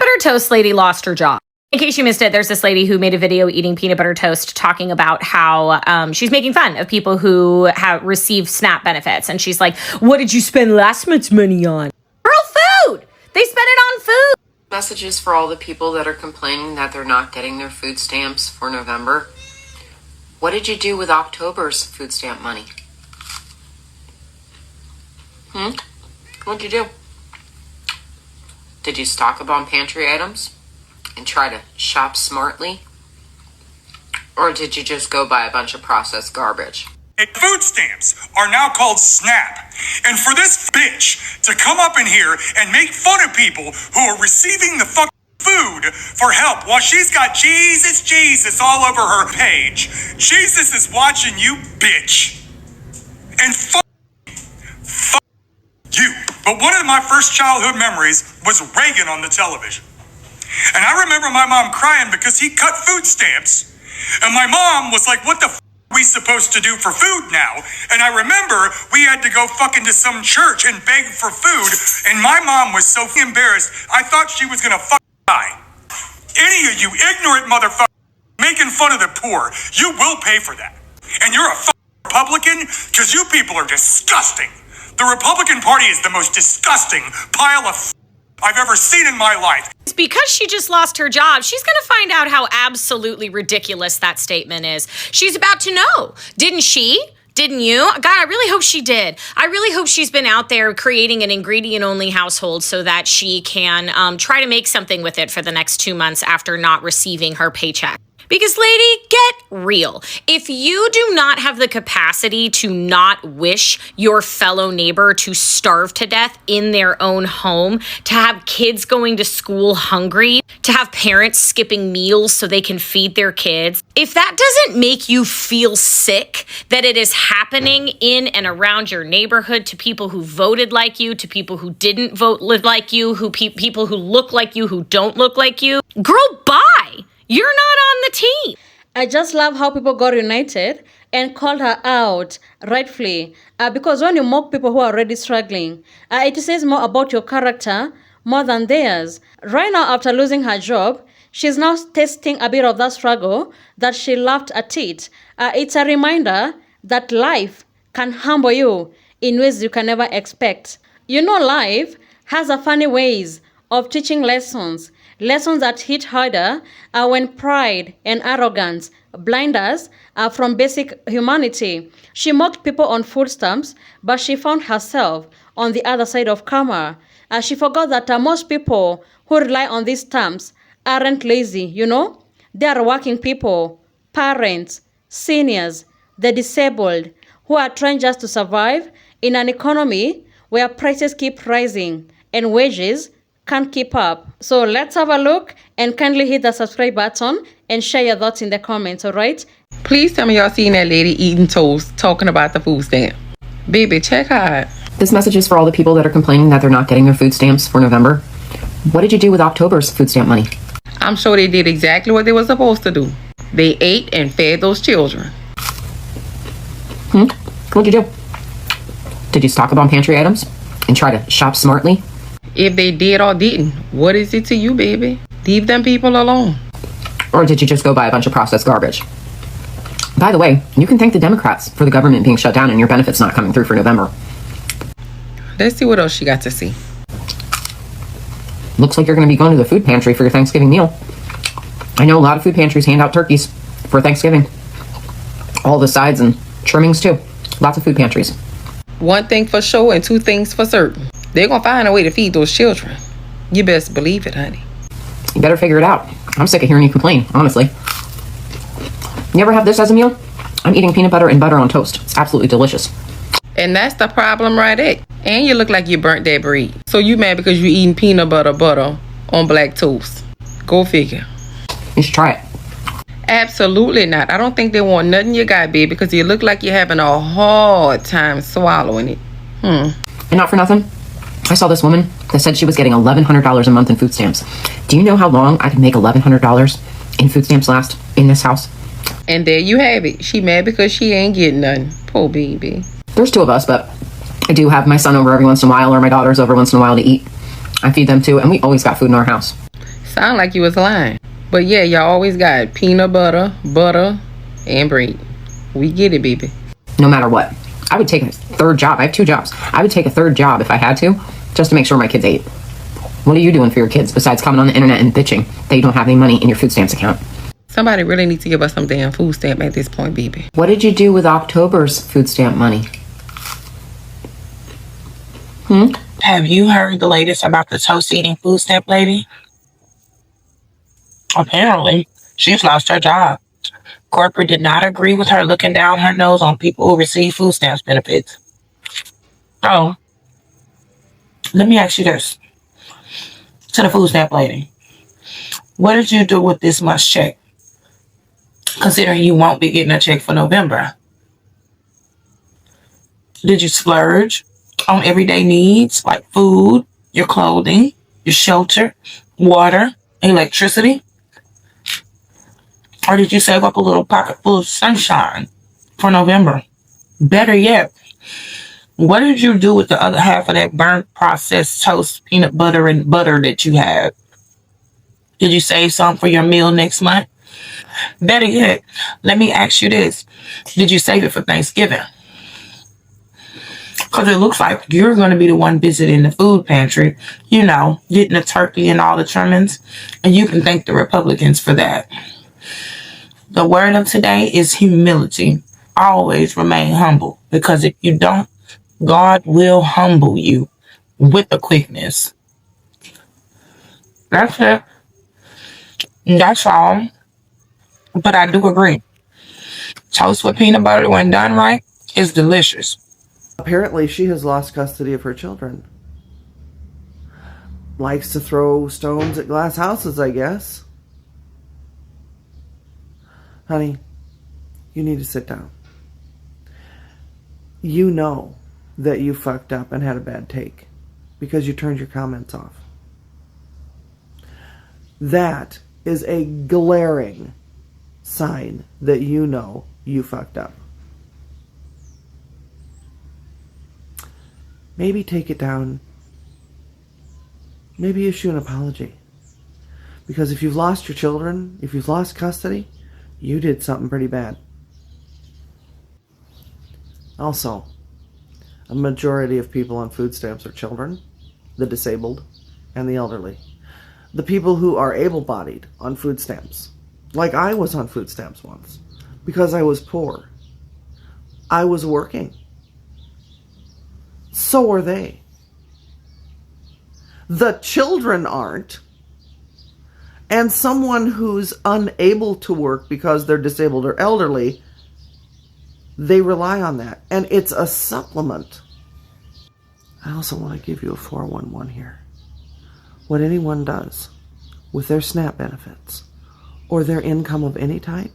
butter toast lady lost her job. In case you missed it, there's this lady who made a video eating peanut butter toast talking about how she's making fun of people who have received SNAP benefits. And she's like, what did you spend last month's money on? Girl, food! They spent it on food! Messages for all the people that are complaining that they're not getting their food stamps for November. What did you do with October's food stamp money? What'd you do? Did you stock up on pantry items and try to shop smartly? Or did you just go buy a bunch of processed garbage? Food stamps are now called SNAP. And for this bitch to come up in here and make fun of people who are receiving the fucking food for help while she's got Jesus all over her page. Jesus is watching you, bitch. And fuck you. But one of my first childhood memories was Reagan on the television. And I remember my mom crying because he cut food stamps. And my mom was like, what the f*** are we supposed to do for food now? And I remember we had to go fucking to some church and beg for food. And my mom was so embarrassed, I thought she was gonna fucking die. Any of you ignorant motherfuckers making fun of the poor, you will pay for that. And you're a fucking Republican? Because you people are disgusting. The Republican Party is the most disgusting pile of I've ever seen in my life. It's because she just lost her job. She's going to find out how absolutely ridiculous that statement is. She's about to know. Didn't she? Didn't you? God, I really hope she did. I really hope she's been out there creating an ingredient-only household so that she can try to make something with it for the next 2 months after not receiving her paycheck. Because, lady, get real. If you do not have the capacity to not wish your fellow neighbor to starve to death in their own home, to have kids going to school hungry, to have parents skipping meals so they can feed their kids, if that doesn't make you feel sick that it is happening in and around your neighborhood to people who voted like you, to people who didn't vote like you, people who look like you, who don't look like you, girl, bye. You're not on the team. I just love how people got united and called her out rightfully. Because when you mock people who are already struggling, it says more about your character more than theirs. Right now, after losing her job, she's now tasting a bit of that struggle that she laughed at it. It's a reminder that life can humble you in ways you can never expect. You know, life has a funny ways of teaching lessons that hit harder when pride and arrogance blind us from basic humanity. She mocked people on food stamps, but she found herself on the other side of karma. She forgot that most people who rely on these stamps aren't lazy, you know? They are working people, parents, seniors, the disabled, who are trying just to survive in an economy where prices keep rising and wages can't keep up. So let's have a look and kindly hit the subscribe button and share your thoughts in the comments, all right? Please tell me y'all seen that lady eating toast talking about the food stamp. Baby, check her out. This message is for all the people that are complaining that they're not getting their food stamps for November. What did you do with October's food stamp money? I'm sure they did exactly what they were supposed to do. They ate and fed those children. What'd you do? Did you stock up on pantry items and try to shop smartly? If they did or didn't, what is it to you, baby? Leave them people alone. Or did you just go buy a bunch of processed garbage? By the way, you can thank the Democrats for the government being shut down and your benefits not coming through for November. Let's see what else she got to see. Looks like you're going to be going to the food pantry for your Thanksgiving meal. I know a lot of food pantries hand out turkeys for Thanksgiving. All the sides and trimmings too. Lots of food pantries. One thing for sure and two things for certain. They're going to find a way to feed those children. You best believe it, honey. You better figure it out. I'm sick of hearing you complain, honestly. You ever have this as a meal? I'm eating peanut butter and butter on toast. It's absolutely delicious. And that's the problem right there. And you look like you burnt that bread. So you mad because you eating peanut butter on black toast. Go figure. You should try it. Absolutely not. I don't think they want nothing you got, baby, because you look like you're having a hard time swallowing it. And not for nothing, I saw this woman that said she was getting $1,100 a month in food stamps. Do you know how long I could make $1,100 in food stamps last in this house? And there you have it. She mad because she ain't getting nothing. Poor baby. There's two of us, but I do have my son over every once in a while or my daughters over once in a while to eat. I feed them too, and we always got food in our house. Sound like you was lying. But yeah, y'all always got peanut butter, and bread. We get it, baby. No matter what. I would take a third job. I have 2 jobs. I would take a third job if I had to, just to make sure my kids ate. What are you doing for your kids besides coming on the internet and bitching that you don't have any money in your food stamps account? Somebody really needs to give us some damn food stamp at this point, baby. What did you do with October's food stamp money? Have you heard the latest about the toast eating food stamp lady? Apparently, she's lost her job. Corporate did not agree with her looking down her nose on people who receive food stamps benefits. So, let me ask you this. To the food stamp lady, what did you do with this month's check? Considering you won't be getting a check for November. Did you splurge on everyday needs like food, your clothing, your shelter, water, electricity? Or did you save up a little pocket full of sunshine for November? Better yet, what did you do with the other half of that burnt processed toast, peanut butter, and butter that you have? Did you save some for your meal next month? Better yet, let me ask you this. Did you save it for Thanksgiving? Because it looks like you're going to be the one visiting the food pantry, you know, getting the turkey and all the trimmings. And you can thank the Republicans for that. The word of today is humility. Always remain humble. Because if you don't, God will humble you with a quickness. That's it. That's all. But I do agree. Toast with peanut butter when done right is delicious. Apparently, she has lost custody of her children. Likes to throw stones at glass houses, I guess. Honey, you need to sit down. You know that you fucked up and had a bad take because you turned your comments off. That is a glaring sign that you know you fucked up. Maybe take it down. Maybe issue an apology. Because if you've lost your children, if you've lost custody, you did something pretty bad. Also, a majority of people on food stamps are children, the disabled, and the elderly. The people who are able-bodied on food stamps. Like I was on food stamps once. Because I was poor. I was working. So are they. The children aren't. And someone who's unable to work because they're disabled or elderly, they rely on that. And it's a supplement. I also want to give you a 411 here. What anyone does with their SNAP benefits or their income of any type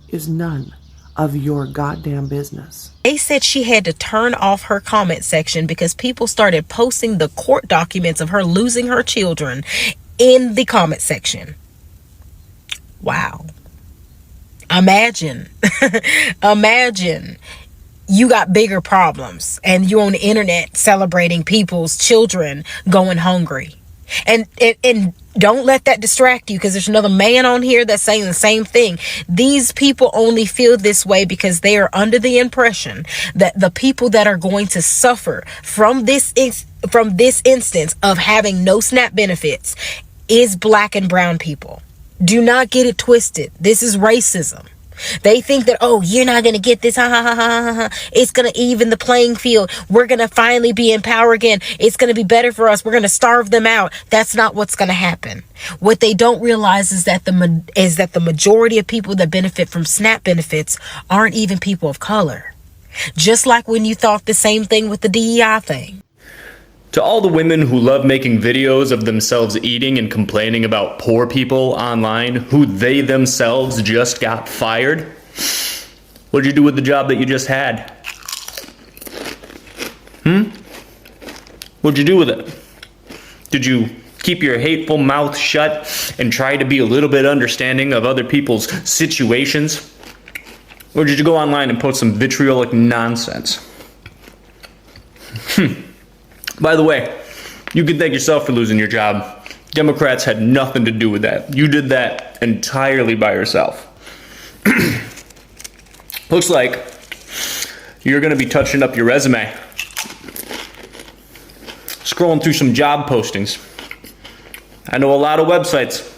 is none of your goddamn business. They said she had to turn off her comment section because people started posting the court documents of her losing her children in the comment section. Wow. Imagine you got bigger problems and you're on the internet celebrating people's children going hungry. And don't let that distract you, because there's another man on here that's saying the same thing. These people only feel this way because they are under the impression that the people that are going to suffer from this instance of having no SNAP benefits is black and brown people. Do not get it twisted. This is racism. They think that, oh, you're not going to get this. It's going to even the playing field. We're going to finally be in power again. It's going to be better for us. We're going to starve them out. That's not what's going to happen. What they don't realize is that the majority of people that benefit from SNAP benefits aren't even people of color. Just like when you thought the same thing with the DEI thing. To all the women who love making videos of themselves eating and complaining about poor people online who they themselves just got fired, what'd you do with the job that you just had? What'd you do with it? Did you keep your hateful mouth shut and try to be a little bit understanding of other people's situations? Or did you go online and post some vitriolic nonsense? By the way, you can thank yourself for losing your job. Democrats had nothing to do with that. You did that entirely by yourself. Looks like you're going to be touching up your resume. Scrolling through some job postings. I know a lot of websites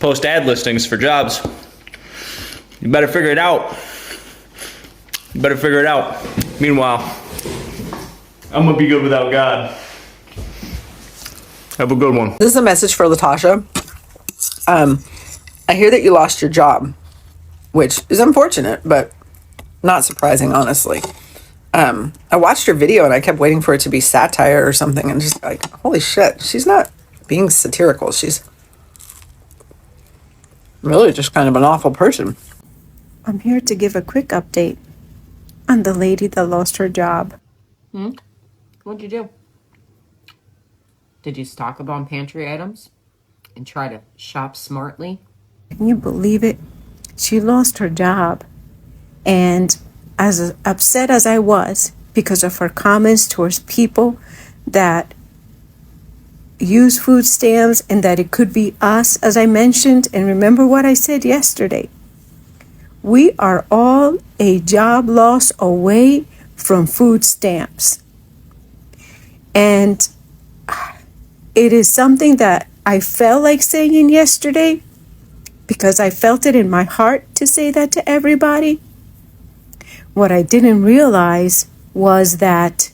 post ad listings for jobs. You better figure it out. Meanwhile, I'm gonna be good without God. Have a good one. This is a message for Latasha. I hear that you lost your job, which is unfortunate, but not surprising, honestly. I watched her video and I kept waiting for it to be satire or something, and just like, holy shit, she's not being satirical. She's really just kind of an awful person. I'm here to give a quick update on the lady that lost her job. What'd you do? Did you stock up on pantry items and try to shop smartly? Can you believe it? She lost her job. And as upset as I was because of her comments towards people that use food stamps and that it could be us, as I mentioned, and remember what I said yesterday. We are all a job loss away from food stamps. And it is something that I felt like saying yesterday because I felt it in my heart to say that to everybody. What I didn't realize was that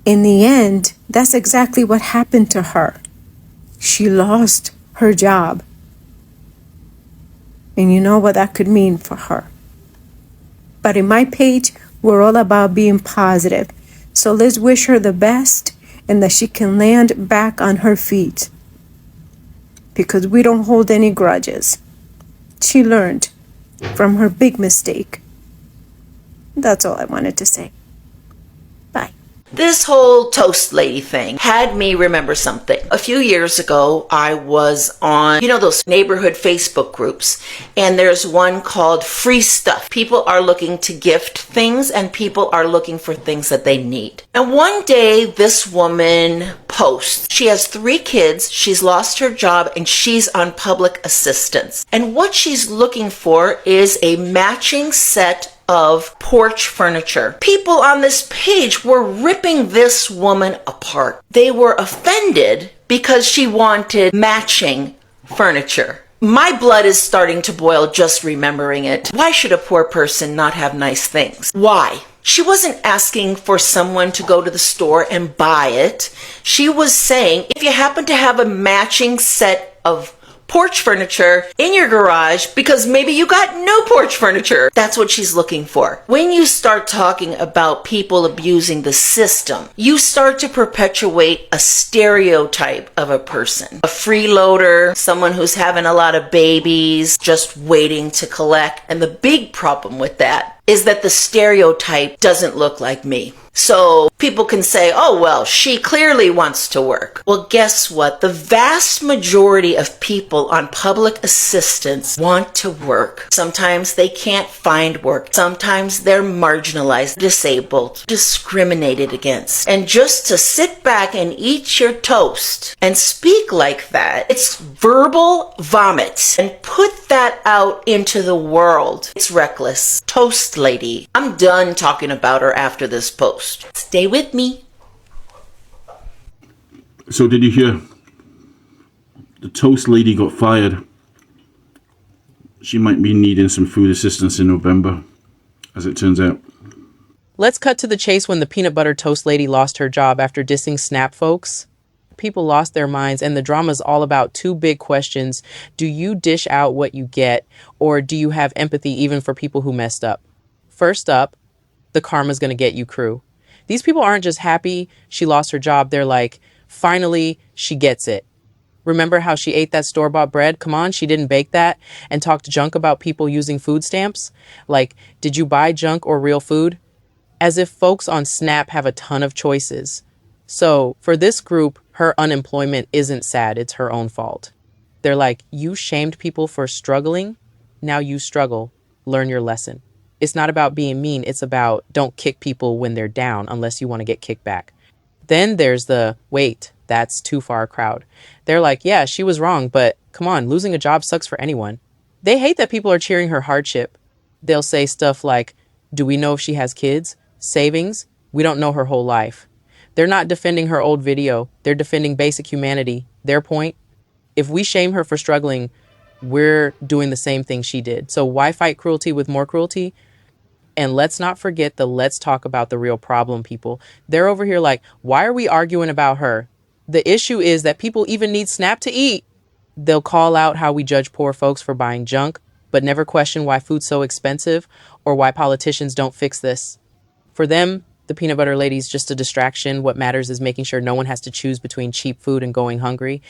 in the end, that's exactly what happened to her. She lost her job. And you know what that could mean for her. But in my page, we're all about being positive. So let's wish her the best and that she can land back on her feet. Because we don't hold any grudges. She learned from her big mistake. That's all I wanted to say. Bye. This whole toast lady thing had me remember something. A few years ago, I was on, those neighborhood Facebook groups, and there's one called Free Stuff. People are looking to gift things, and people are looking for things that they need. And one day, this woman posts. She has 3 kids, she's lost her job, and she's on public assistance. And what she's looking for is a matching set of porch furniture. People on this page were ripping this woman apart. They were offended because she wanted matching furniture. My blood is starting to boil just remembering it. Why should a poor person not have nice things? Why? She wasn't asking for someone to go to the store and buy it. She was saying, if you happen to have a matching set of porch furniture in your garage because maybe you got no porch furniture. That's what she's looking for. When you start talking about people abusing the system, you start to perpetuate a stereotype of a person. A freeloader, someone who's having a lot of babies, just waiting to collect. And the big problem with that is that the stereotype doesn't look like me. So people can say, oh, well, she clearly wants to work. Well, guess what? The vast majority of people on public assistance want to work. Sometimes they can't find work. Sometimes they're marginalized, disabled, discriminated against. And just to sit back and eat your toast and speak like that, it's verbal vomit. And put that out into the world. It's reckless. Toast lady. I'm done talking about her after this post. Stay with me. So did you hear? The toast lady got fired. She might be needing some food assistance in November, as it turns out. Let's cut to the chase when the peanut butter toast lady lost her job after dissing Snap folks. People lost their minds, and the drama's all about 2 big questions. Do you dish out what you get, or do you have empathy even for people who messed up? First up, the karma's gonna get you crew. These people aren't just happy she lost her job. They're like, finally, she gets it. Remember how she ate that store-bought bread? Come on, she didn't bake that and talked junk about people using food stamps? Like, did you buy junk or real food? As if folks on Snap have a ton of choices. So for this group, her unemployment isn't sad. It's her own fault. They're like, you shamed people for struggling. Now you struggle. Learn your lesson. It's not about being mean. It's about don't kick people when they're down unless you want to get kicked back. Then there's the wait, that's too far crowd. They're like, yeah, she was wrong, but come on, losing a job sucks for anyone. They hate that people are cheering her hardship. They'll say stuff like, do we know if she has kids? Savings? We don't know her whole life. They're not defending her old video. They're defending basic humanity. Their point, if we shame her for struggling, we're doing the same thing she did. So why fight cruelty with more cruelty? And let's not forget the let's talk about the real problem, people. They're over here like, why are we arguing about her? The issue is that people even need SNAP to eat. They'll call out how we judge poor folks for buying junk, but never question why food's so expensive or why politicians don't fix this. For them, the peanut butter lady's just a distraction. What matters is making sure no one has to choose between cheap food and going hungry.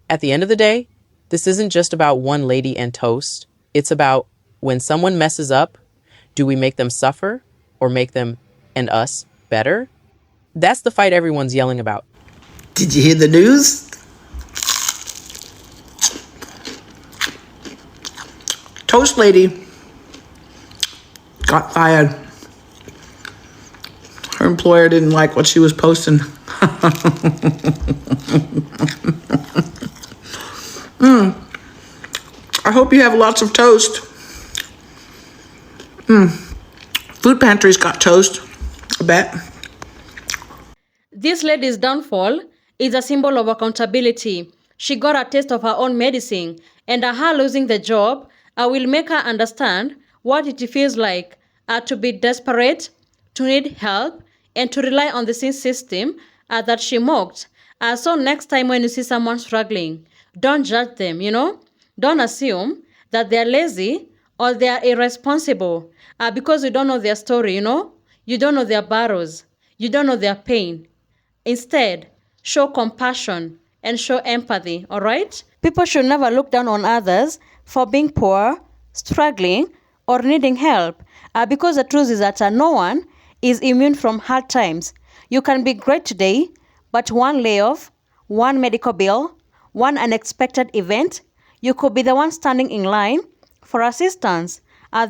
At the end of the day, this isn't just about one lady and toast. It's about when someone messes up, do we make them suffer or make them and us better? That's the fight everyone's yelling about. Did you hear the news? Toast lady got fired. Her employer didn't like what she was posting. I hope you have lots of toast. Food pantry's got toast, I bet. This lady's downfall is a symbol of accountability. She got a taste of her own medicine, and her losing the job will make her understand what it feels like to be desperate, to need help, and to rely on the same system that she mocked. So next time when you see someone struggling, don't judge them, Don't assume that they're lazy or they're irresponsible because you don't know their story, You don't know their battles. You don't know their pain. Instead, show compassion and show empathy, all right? People should never look down on others for being poor, struggling, or needing help because the truth is that no one is immune from hard times. You can be great today, but one layoff, one medical bill, one unexpected event, you could be the one standing in line for assistance.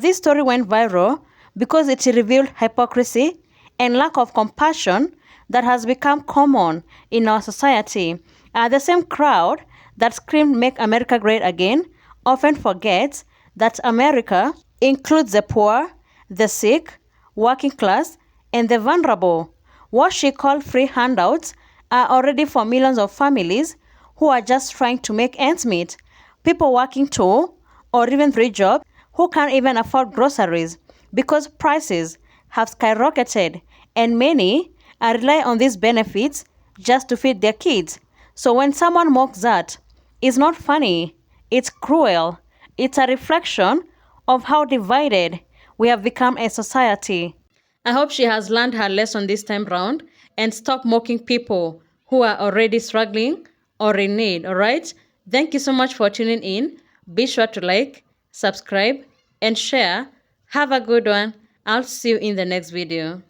This story went viral because it revealed hypocrisy and lack of compassion that has become common in our society. The same crowd that screamed "Make America Great Again" often forgets that America includes the poor, the sick, working class, and the vulnerable. What she called free handouts are already for millions of families who are just trying to make ends meet. People working 2 or even 3 jobs who can't even afford groceries because prices have skyrocketed, and many rely on these benefits just to feed their kids. So when someone mocks that, it's not funny, it's cruel. It's a reflection of how divided we have become as society. I hope she has learned her lesson this time round and stop mocking people who are already struggling or in need, all right? Thank you so much for tuning in. Be sure to like, subscribe, and share. Have a good one. I'll see you in the next video.